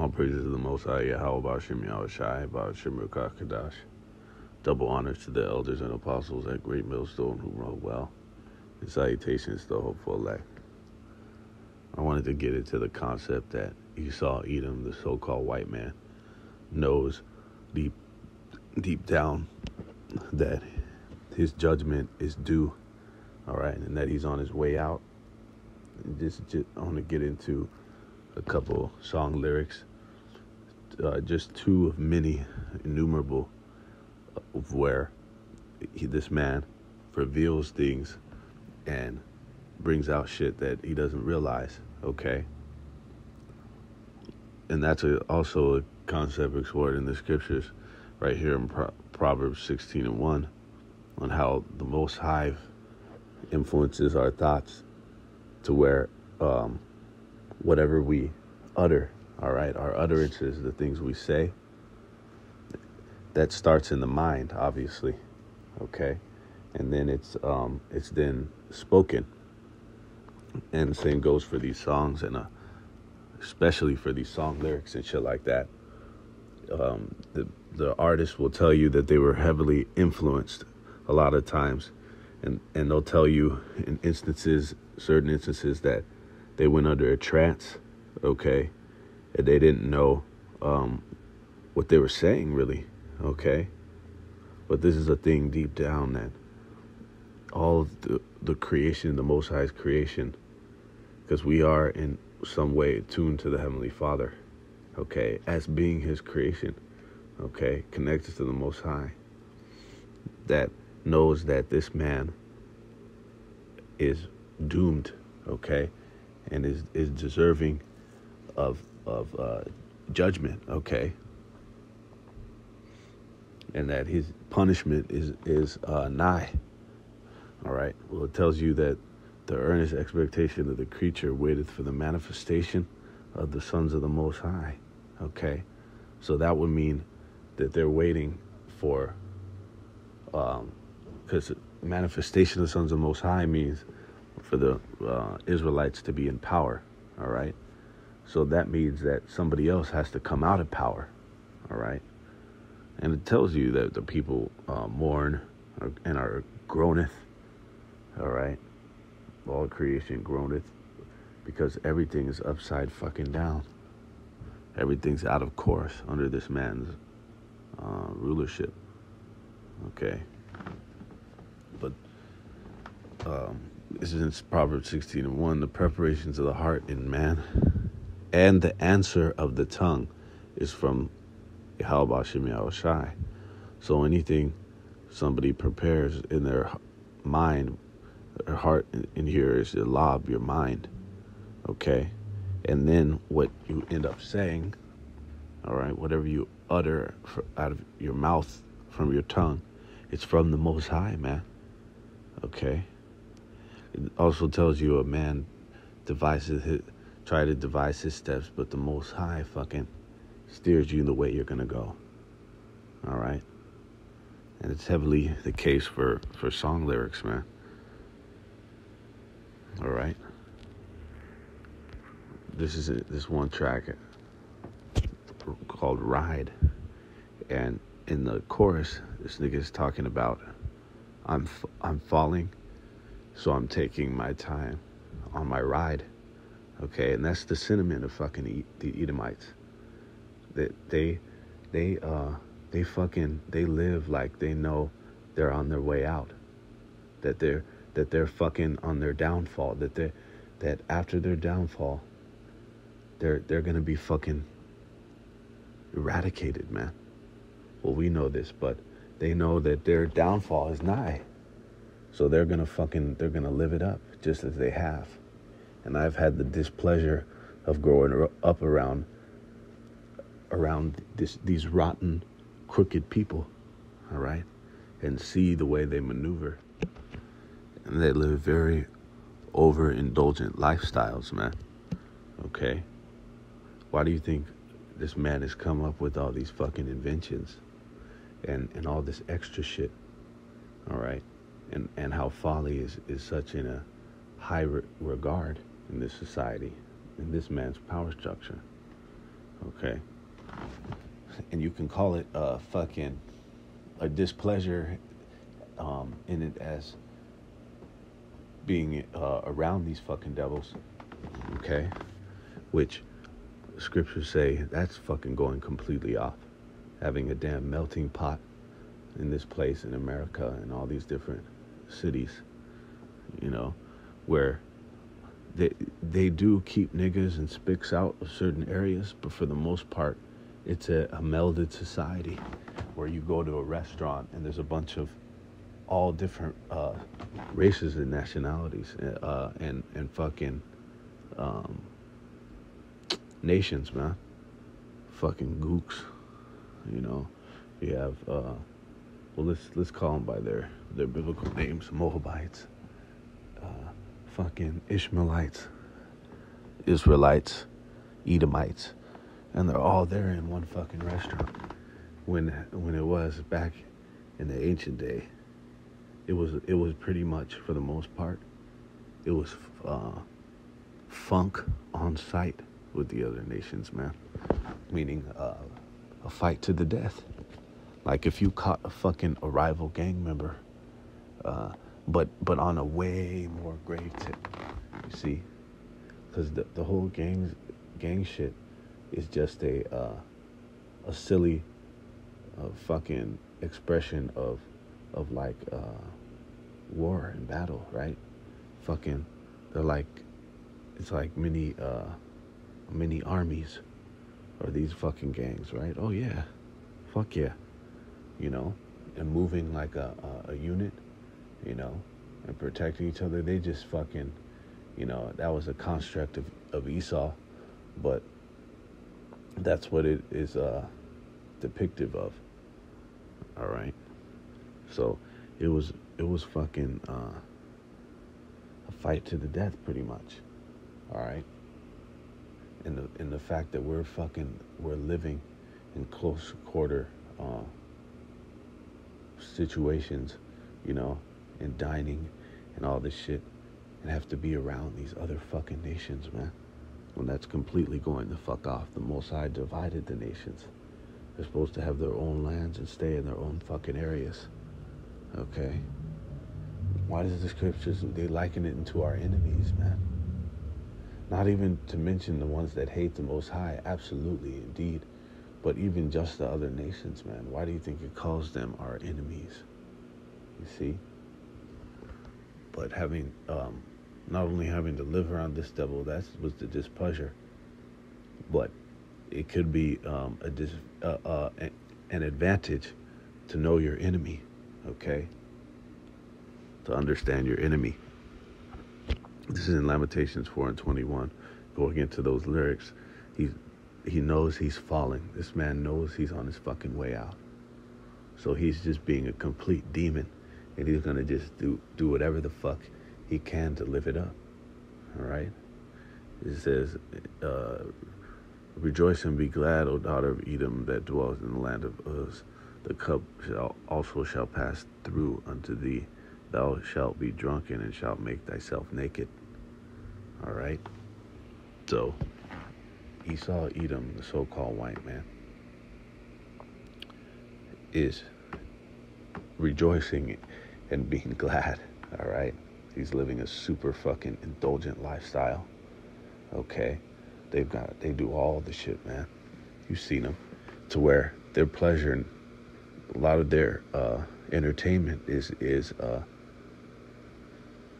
All praises to the Most High Yahweh Shem Yahushai, Shem Kadash. Double honors to the elders and apostles at Great Millstone who wrote well. And salutations to the hopeful elect. I wanted to get into the concept that Esau, Edom, the so-called white man, knows deep down that his judgment is due, all right, and that he's on his way out. Just I want to get into a couple song lyrics, just two of many innumerable of where this man reveals things and brings out shit that he doesn't realize, okay? And that's also a concept explored in the scriptures right here in Proverbs 16:1 on how the Most High influences our thoughts to where whatever we utter, all right, our utterances, the things we say, that starts in the mind, obviously, okay, and then it's then spoken, and the same goes for these songs, and especially for these song lyrics and shit like that. The artist will tell you that they were heavily influenced a lot of times, and they'll tell you in certain instances that they went under a trance, okay, and they didn't know what they were saying really, okay. But this is a thing deep down that all of the creation, the Most High's creation, because we are in some way attuned to the Heavenly Father, okay, as being His creation, okay, connected to the Most High, that knows that this man is doomed, okay, and is deserving of judgment, okay, and that his punishment is nigh. All right. Well, it tells you that the earnest expectation of the creature waiteth for the manifestation of the sons of the Most High. Okay, so that would mean that they're waiting for, because manifestation of the sons of the Most High means for the Israelites to be in power. All right, so that means that somebody else has to come out of power. All right, and it tells you that the people mourn and are groaneth. All right, all creation groaneth because everything is upside fucking down. Everything's out of course under this man's rulership. Okay, but this is in Proverbs 16:1. The preparations of the heart in man, and the answer of the tongue, is from Yahweh Shem Yahushai. So anything somebody prepares in their mind, their heart in here is your lob, your mind, okay? And then what you end up saying, all right, whatever you utter out of your mouth, from your tongue, it's from the Most High, man, okay? It also tells you a man try to devise his steps, but the Most High fucking steers you in the way you're gonna go, all right? And it's heavily the case for song lyrics, man. All right. This is this one track called Ride, and in the chorus, this nigga is talking about I'm falling, so I'm taking my time on my ride. Okay, and that's the sentiment of fucking the Edomites. That they live like they know they're on their way out. That they're fucking on their downfall. That after their downfall, they're gonna be fucking eradicated, man. Well, we know this, but they know that their downfall is nigh. So they're gonna live it up just as they have. And I've had the displeasure of growing up around these rotten, crooked people, all right, and see the way they maneuver. And they live very overindulgent lifestyles, man. Okay? Why do you think this man has come up with all these fucking inventions and all this extra shit? All right? And how folly is such in a high regard in this society, in this man's power structure. Okay. And you can call it a displeasure in it as being around these fucking devils. Okay. Which scriptures say that's fucking going completely off. Having a damn melting pot in this place in America and all these different cities, where they do keep niggas and spics out of certain areas, but for the most part, it's a melded society where you go to a restaurant and there's a bunch of all different races and nationalities and fucking nations, man. Fucking gooks, You have let's call them by their biblical names: Moabites, fucking Ishmaelites, Israelites, Edomites, and they're all there in one fucking restaurant. When it was back in the ancient day, it was pretty much, for the most part, it was funk on site with the other nations, man. Meaning a fight to the death. Like if you caught a rival gang member, but on a way more grave tip, you see, because the whole gang shit is just a silly fucking expression of like war and battle, right? Fucking, they're like, it's like mini armies, or these fucking gangs, right? Oh yeah, fuck yeah, and moving like a unit, and protecting each other. They just fucking, that was a construct of Esau, but that's what it is depictive of. All right, so it was fucking a fight to the death, pretty much. All right, in the fact that we're living in close quarter situations, and dining and all this shit, and have to be around these other fucking nations, man. When that's completely going the fuck off. The Most High divided the nations. They're supposed to have their own lands and stay in their own fucking areas. Okay? Why does the scriptures, they liken it into our enemies, man? Not even to mention the ones that hate the Most High. Absolutely, indeed. But even just the other nations, man. Why do you think it calls them our enemies? You see? But having, not only having to live around this devil, that was the displeasure, but it could be an advantage to know your enemy, okay? To understand your enemy. This is in Lamentations 4:21. Going into those lyrics, he knows he's falling. This man knows he's on his fucking way out. So he's just being a complete demon, and he's gonna just do whatever the fuck he can to live it up. All right. It says, "Rejoice and be glad, O daughter of Edom, that dwells in the land of Uz. The cup shall pass through unto thee. Thou shalt be drunken and shalt make thyself naked." All right. So Esau, Edom, the so-called white man, is rejoicing and being glad. All right. He's living a super fucking indulgent lifestyle. Okay. They do all the shit, man. You've seen them, to where their pleasure and a lot of their entertainment is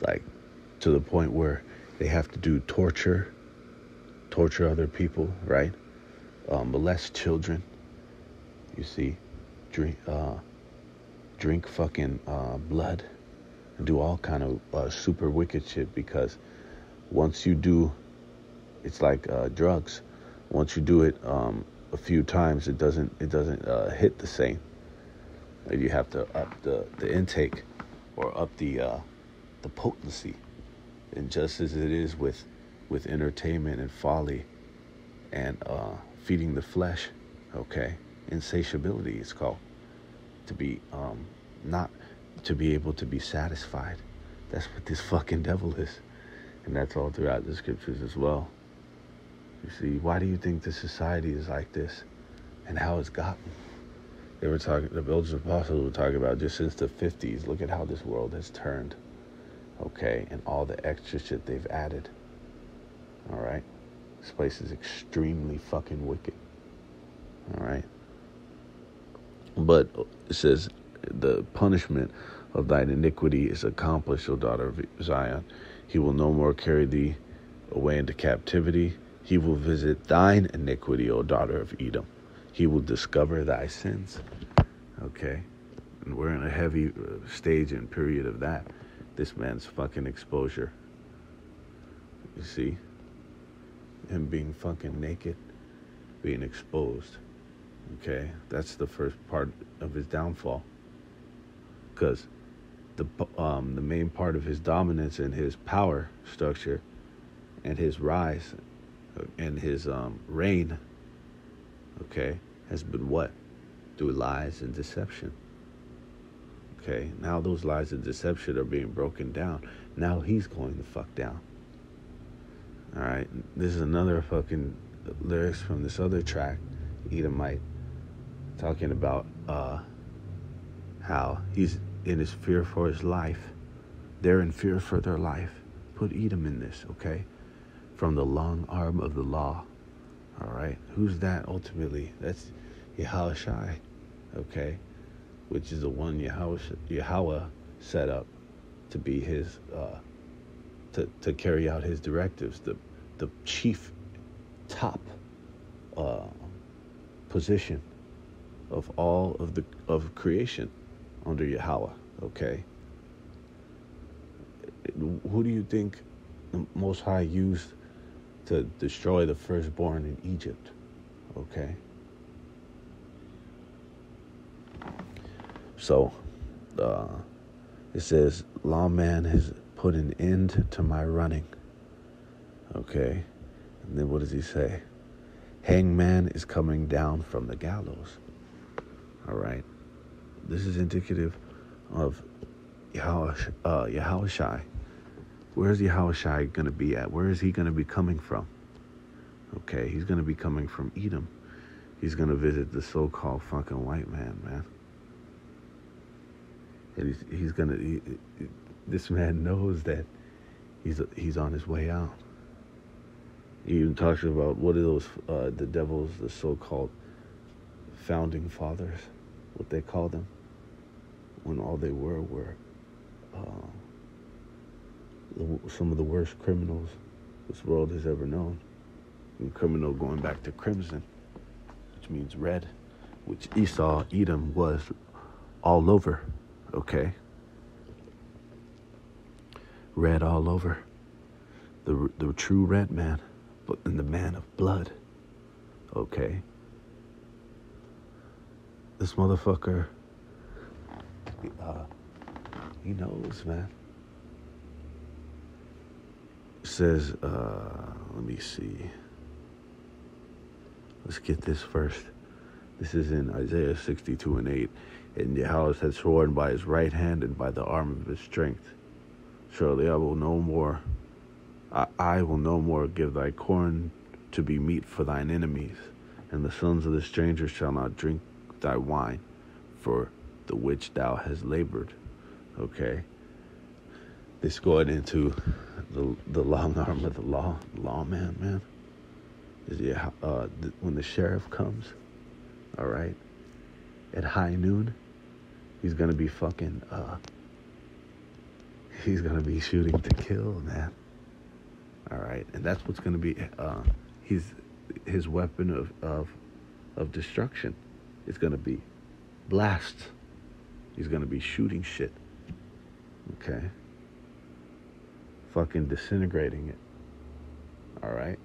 like to the point where they have to do torture other people, right? Molest children. You see, drink fucking blood, and do all kind of super wicked shit, because once you do, it's like drugs. Once you do it a few times, it doesn't hit the same. You have to up the intake, or up the potency. And just as it is with entertainment and folly and feeding the flesh, okay, insatiability it's called, to be not to be able to be satisfied. That's what this fucking devil is. And that's all throughout the scriptures as well. You see, why do you think the society is like this and how it's gotten? They were talking, the Village Apostles were talking about just since the 50s, look at how this world has turned, okay, and all the extra shit they've added, all right? This place is extremely fucking wicked, all right? But it says, the punishment of thine iniquity is accomplished, O daughter of Zion. He will no more carry thee away into captivity. He will visit thine iniquity, O daughter of Edom. He will discover thy sins. Okay? And we're in a heavy stage and period of that. This man's fucking exposure. You see? Him being fucking naked, being exposed. Okay? That's the first part of his downfall. Because the main part of his dominance and his power structure and his rise and his reign, okay, has been what? Through lies and deception. Okay, now those lies and deception are being broken down. Now he's going the fuck down. All right, this is another fucking lyrics from this other track, Edomite, talking about how he's in his fear for his life. They're in fear for their life. Put Edom in this, okay? From the long arm of the law. All right, who's that ultimately? That's Yahushai, okay? Which is the one Yahweh set up to be his, to carry out his directives. The chief, top position of all of creation under Yahweh, okay? Who do you think the Most High used to destroy the firstborn in Egypt, okay? So, it says, lawman has put an end to my running, okay? And then what does he say? Hangman is coming down from the gallows, all right? This is indicative of Yahushai. Where's Yahushai going to be at? Where is he going to be coming from? Okay, he's going to be coming from Edom. He's going to visit the so-called fucking white man. And he's going to... This man knows that he's on his way out. He even talks about, what are those, the devils, the so-called founding fathers, what they call them, when all they were some of the worst criminals this world has ever known. And criminal going back to crimson, which means red, which Esau, Edom, was all over, okay? Red all over. The true red man, and the man of blood, okay? This motherfucker, he knows, man. It says, let me see. Let's get this first. This is in Isaiah 62:8. And Yahweh had sworn by his right hand and by the arm of his strength. Surely I will no more give thy corn to be meat for thine enemies, and the sons of the stranger shall not drink thy wine, for the which thou hast labored. Okay? This going into the long arm of the lawman, man. Is when the sheriff comes, all right, at high noon, he's gonna be fucking he's gonna be shooting to kill, man. All right, and that's what's gonna be his weapon of destruction. It's gonna be blasts. He's gonna be shooting shit. Okay. Fucking disintegrating it. All right.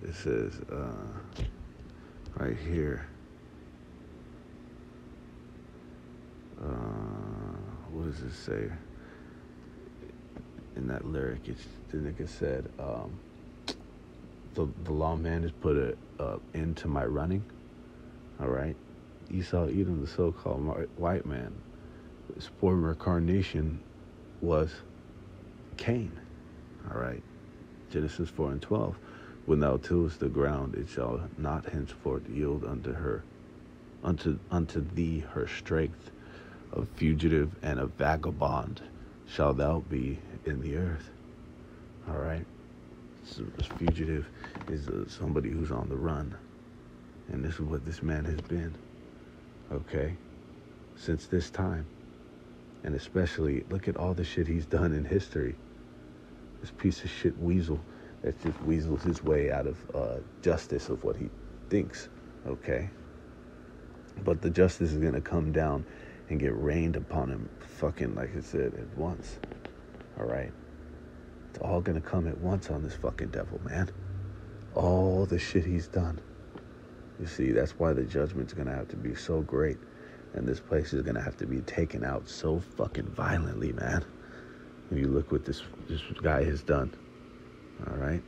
It says right here. What does it say? In that lyric, the nigga said, the lawman has put an end to my running. All right. Esau, Edom, the so-called white man, his former incarnation was Cain. All right. Genesis 4:12. When thou tillest the ground, it shall not henceforth yield unto thee her strength. A fugitive and a vagabond shall thou be in the earth. All right. So a fugitive is somebody who's on the run. And this is what this man has been. Okay. Since this time. And especially, look at all the shit he's done in history. This piece of shit weasel that just weasels his way out of justice of what he thinks. Okay. But the justice is going to come down and get rained upon him, fucking, like I said, at once. All right? It's all going to come at once on this fucking devil, man. All the shit he's done. You see, that's why the judgment's going to have to be so great. And this place is going to have to be taken out so fucking violently, man. When you look what this guy has done. All right?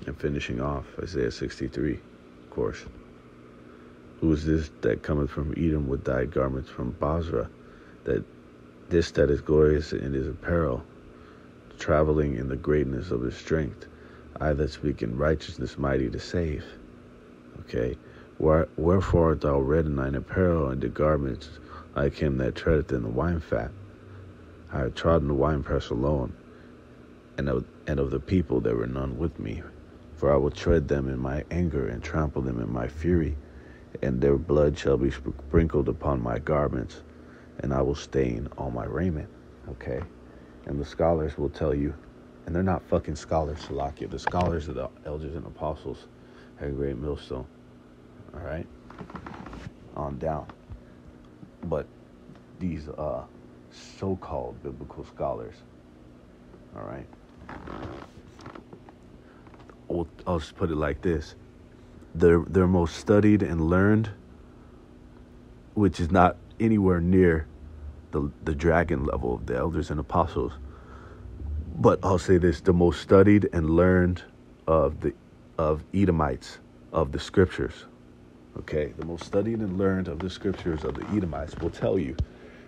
And finishing off, Isaiah 63, of course. Who is this that cometh from Edom with dyed garments from Basra, that is glorious in his apparel, traveling in the greatness of his strength, I that speak in righteousness mighty to save. Okay, wherefore art thou red in thine apparel, and the garments like him that treadeth in the wine fat? I have trodden the winepress alone, and of the people there were none with me. For I will tread them in my anger, and trample them in my fury, and their blood shall be sprinkled upon my garments, and I will stain all my raiment. Okay? And the scholars will tell you, and they're not fucking scholars, Salakia. The scholars are the elders and apostles at a great millstone. All right? On down. But these so-called biblical scholars, all right? I'll just put it like this. They're most studied and learned, which is not anywhere near the dragon level of the elders and apostles. But I'll say this, the most studied and learned of Edomites, of the scriptures. Okay, the most studied and learned of the scriptures of the Edomites will tell you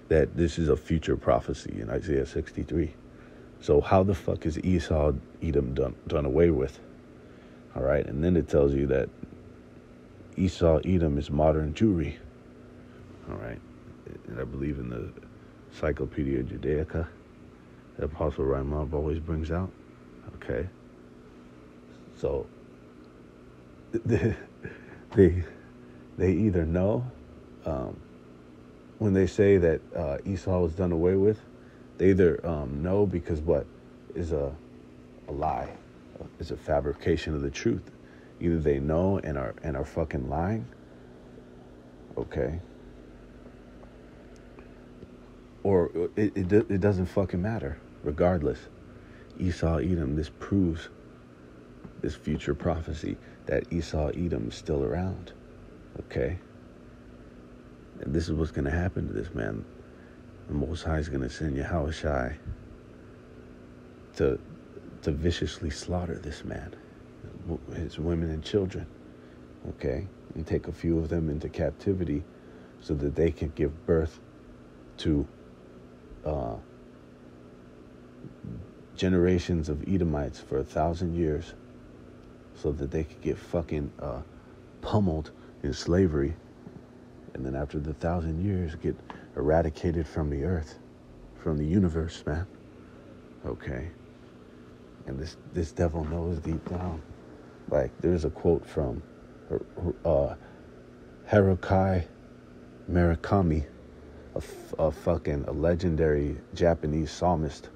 that this is a future prophecy in Isaiah 63. So how the fuck is Esau, Edom done away with? All right, and then it tells you that Esau, Edom is modern Jewry. All right, and I believe in the Encyclopedia Judaica that Apostle Raimab always brings out. Okay, so they either know when they say that Esau was done away with, they either know because what is a lie. It's a fabrication of the truth. Either they know and are fucking lying, okay, or it doesn't fucking matter. Regardless, Esau, Edom, this proves this future prophecy that Esau, Edom is still around, okay. And this is what's going to happen to this man. The Most High is going to send Yahushai to viciously slaughter this man, his women and children, okay, and take a few of them into captivity so that they can give birth to generations of Edomites for 1,000 years so that they could get fucking pummeled in slavery, and then after the 1,000 years get eradicated from the earth, from the universe, man. Okay. And this devil knows deep down. Like, there's a quote from Haruki Murakami, a legendary Japanese psalmist,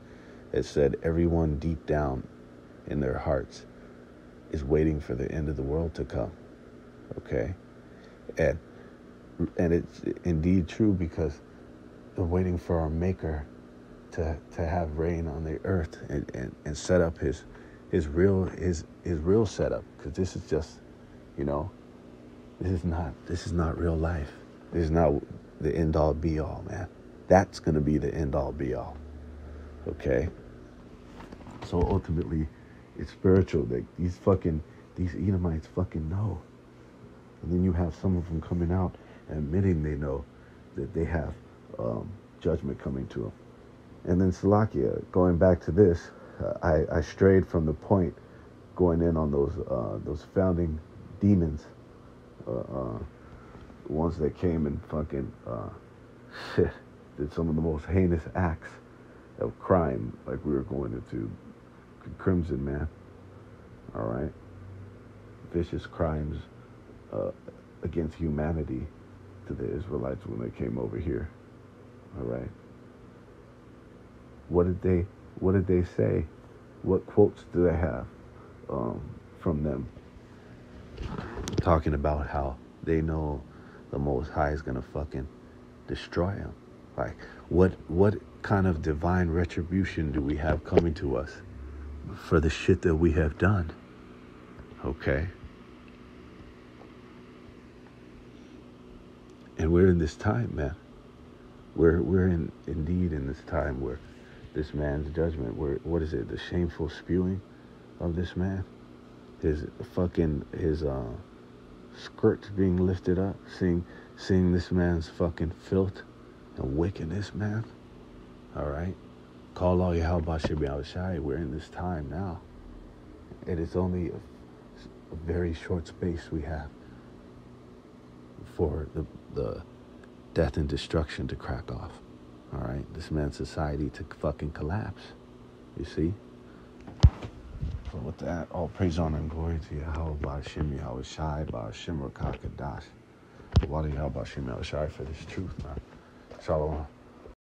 that said everyone deep down in their hearts is waiting for the end of the world to come. Okay? And it's indeed true, because they're waiting for our Maker to have reign on the earth and set up his real setup, because this is just, this is not real life. This is not the end all be all, man. That's gonna be the end all be all. Okay? So ultimately it's spiritual. Like these Edomites fucking know. And then you have some of them coming out and admitting they know that they have judgment coming to them. And then Salakia, going back to this, I strayed from the point, going in on those founding demons, ones that came and fucking shit, did some of the most heinous acts of crime, like we were going into Crimson, man. All right, vicious crimes against humanity to the Israelites when they came over here. All right. What did they say? What quotes do they have from them? Talking about how they know the Most High is gonna fucking destroy them. Like, what kind of divine retribution do we have coming to us for the shit that we have done? Okay. And we're in this time, man. We're indeed in this time where this man's judgment, where, what is it, the shameful spewing of this man, his skirts being lifted up, seeing this man's fucking filth and wickedness, man. All right, call all Yahweh Shem Shai. We're in this time now. It is only a very short space we have for the death and destruction to crack off. All right, this man's society to fucking collapse. You see? So with that, all praise, honor, and glory to Yahweh Ba'ashem Yahweh Shai Ba'ashem Rakakadash. Wadi Yahweh Ba'ashem Yahweh Shai for this truth, man. Shalom.